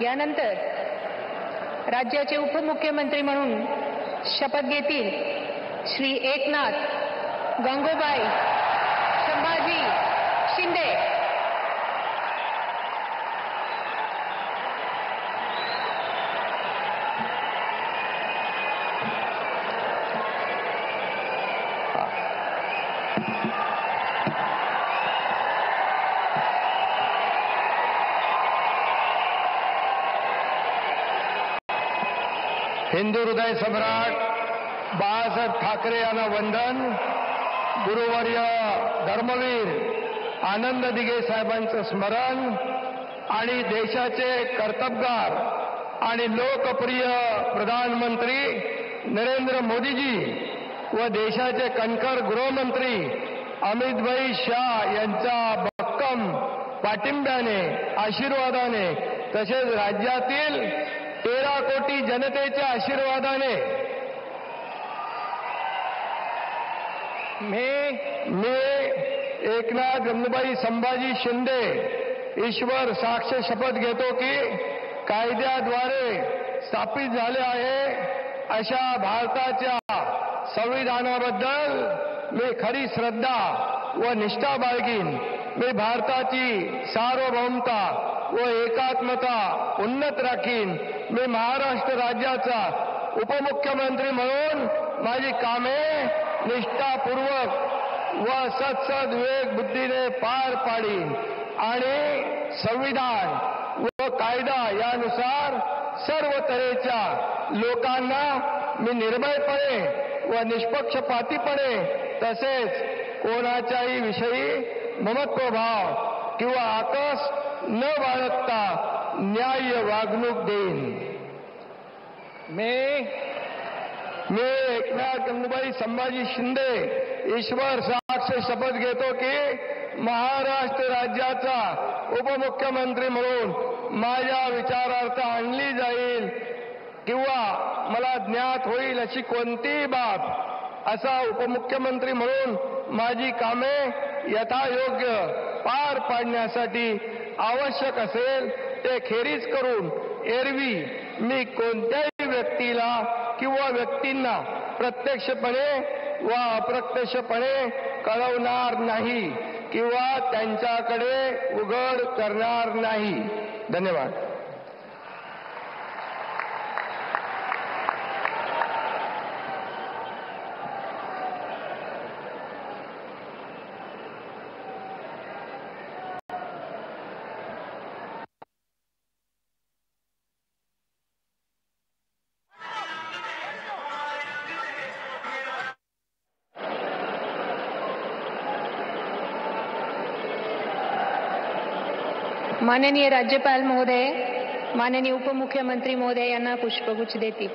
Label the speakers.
Speaker 1: यानंतर राज्याचे उपमुख्यमंत्री म्हणून शपथ घेतील श्री एकनाथ गंगूबाई संभाजी शिंदे।
Speaker 2: हिंदू हृदय सम्राट बाळासाहेब ठाकरे यांना वंदन। गुरुवर्य धर्मवीर आनंद दिघे साहेबांचं स्मरण आणि देशाचे कर्तबगार आणि लोकप्रिय प्रधानमंत्री नरेंद्र मोदीजी व देशाचे कणखर गृहमंत्री अमितभाई शाह यांच्या भक्कम पाठिंब्याने आशीर्वादाने तसेच राज्यातील 13 कोटी जनतेच्या आशीर्वादाने मी एकनाथ गंगूबाई संभाजी शिंदे ईश्वर साक्ष शपथ घेतो की कायद्याद्वारे स्थापित झाले आहे अशा भारताच्या संविधानाबद्दल मी खरी श्रद्धा व निष्ठा बाळगीन। मी भारताची सार्वभौमता व एकात्मता उन्नत राखीन। मी महाराष्ट्र राज्याचा उपमुख्यमंत्री म्हणून माझी कामे निष्ठापूर्वक व सत्सद विवेक बुद्धीने पार पाडीन आणि संविधान व कायदा यानुसार सर्व तऱ्हेच्या लोकांना मी निर्भयपणे व निष्पक्षपातीपणे तसेच कोणाच्याही विषयी ममत्वभाव किंवा आकस न बाळगता न्याय्य वागणूक देईन। मी एकनाथ गंगूबाई संभाजी शिंदे ईश्वर साक्ष शपथ घेतो की महाराष्ट्र राज्याचा उपमुख्यमंत्री म्हणून माझ्या विचारार्थ आणली जाईल किंवा मला ज्ञात होईल अशी कोणतीही बाब असा उपमुख्यमंत्री म्हणून माझी कामे यथायोग्य पार पाडण्यासाठी आवश्यक असेल ते खेरीज करून एरवी मी कोणत्याही व्यक्तीला किंवा व्यक्तींना प्रत्यक्षपणे व अप्रत्यक्षपणे कळवणार नाही किंवा त्यांच्याकडे उघड करणार नाही। धन्यवाद।
Speaker 1: माननीय राज्यपाल महोदय, माननीय उपमुख्यमंत्री महोदय यांना पुष्पगुच्छ देतील।